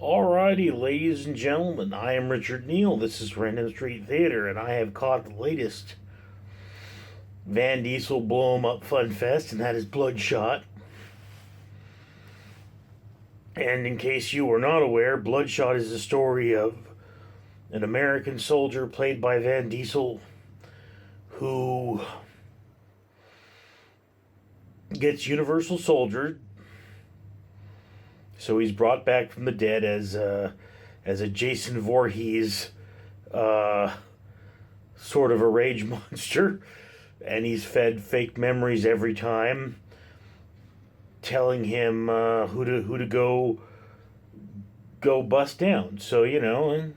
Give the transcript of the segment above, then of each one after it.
Alrighty, ladies and gentlemen, I am Richard Neal. This is Random Street Theater, and I have caught the latest Van Diesel blow 'em up fun fest, and that is Bloodshot. And in case you were not aware, Bloodshot is the story of an American soldier played by Van Diesel who gets Universal Soldier. So he's brought back from the dead as a Jason Voorhees sort of a rage monster, and he's fed fake memories every time, telling him who to go bust down. So and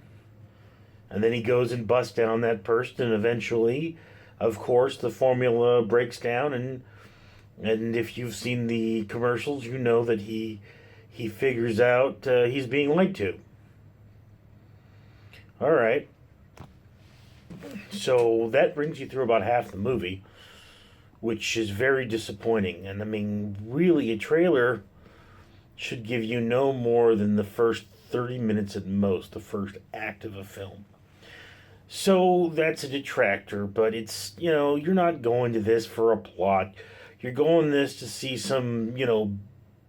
then he goes and busts down that person, and eventually, of course, the formula breaks down, and if you've seen the commercials, you know that he figures out he's being lied to. All right. So that brings you through about half the movie, which is very disappointing. And I mean, really, a trailer should give you no more than the first 30 minutes at most, the first act of a film. So that's a detractor, but it's, you're not going to this for a plot. You're going this to see some,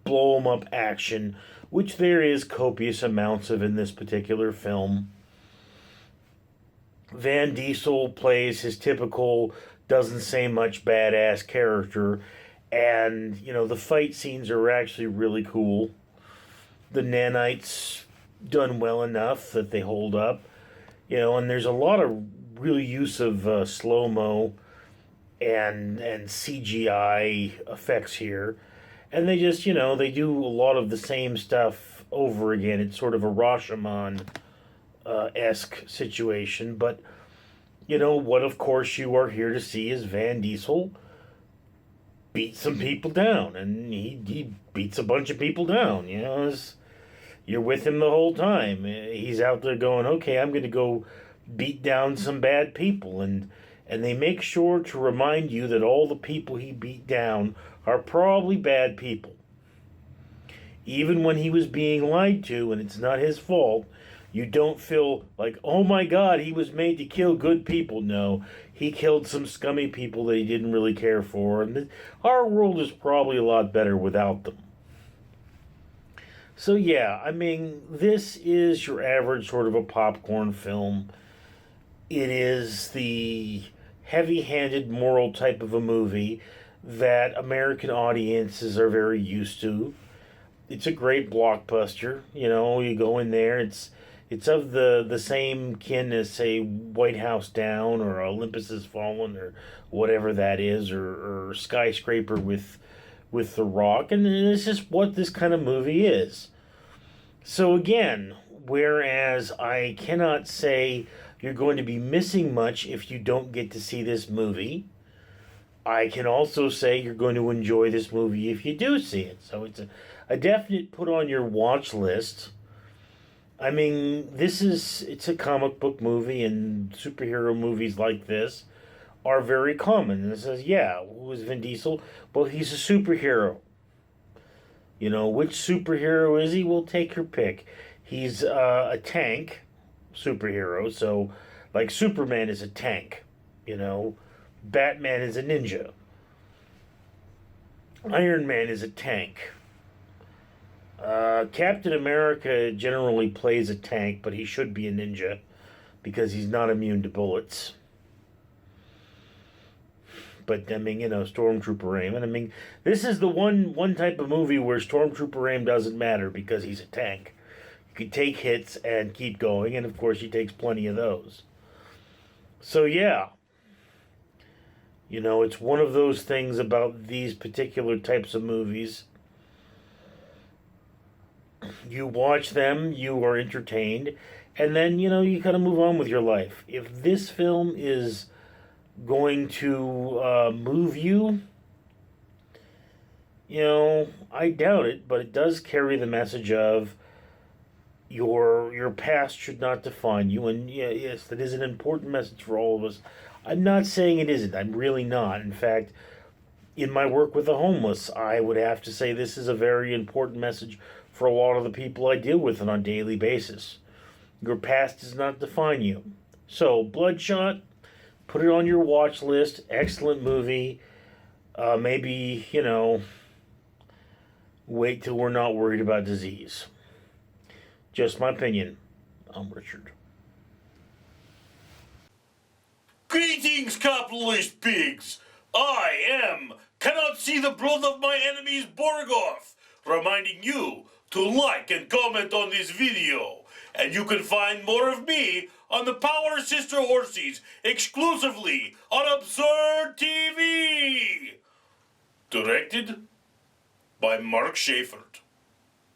blow 'em up action, which there is copious amounts of in this particular film. Van Diesel plays his typical doesn't say much badass character, and the fight scenes are actually really cool. The nanites done well enough that they hold up, and there's a lot of real use of slow-mo and CGI effects here. And they just, they do a lot of the same stuff over again. It's sort of a Rashomon-esque situation. But, what of course you are here to see is Van Diesel beat some people down. And he beats a bunch of people down, you're with him the whole time. He's out there going, okay, I'm going to go beat down some bad people. And they make sure to remind you that all the people he beat down are probably bad people. Even when he was being lied to and it's not his fault, you don't feel like, oh my God, he was made to kill good people. No, he killed some scummy people that he didn't really care for. And our world is probably a lot better without them. So yeah, I mean, this is your average sort of a popcorn film. It is the heavy-handed moral type of a movie that American audiences are very used to. It's a great blockbuster. You go in there, it's of the same kin as, say, White House Down or Olympus Has Fallen or whatever that is, or Skyscraper with The Rock, and this is what this kind of movie is. So again, whereas I cannot say you're going to be missing much if you don't get to see this movie, I can also say you're going to enjoy this movie if you do see it. So it's a definite put on your watch list. I mean, it's a comic book movie, and superhero movies like this are very common. And it says, yeah, who is Vin Diesel? Well, he's a superhero. Which superhero is he? Well, take your pick. He's a tank superhero, so like Superman is a tank, Batman is a ninja. Iron Man is a tank. Captain America generally plays a tank, but he should be a ninja because he's not immune to bullets. But I mean, Stormtrooper aim, and I mean, this is the one type of movie where Stormtrooper aim doesn't matter because he's a tank. You can take hits and keep going, and of course he takes plenty of those. So yeah, it's one of those things about these particular types of movies. You watch them, you are entertained, and then, you kind of move on with your life. If this film is going to move you, I doubt it, but it does carry the message of your past should not define you, and yes, that is an important message for all of us. I'm not saying it isn't. I'm really not. In fact, in my work with the homeless, I would have to say this is a very important message for a lot of the people I deal with on a daily basis. Your past does not define you. So, Bloodshot, put it on your watch list. Excellent movie. Maybe, wait till we're not worried about disease. Just my opinion. I'm Richard. Greetings, capitalist pigs! cannot see the blood of my enemies Borgoff, reminding you to like and comment on this video. And you can find more of me on the Power Sister Horsies exclusively on Absurd TV. Directed by Mark Schaefert.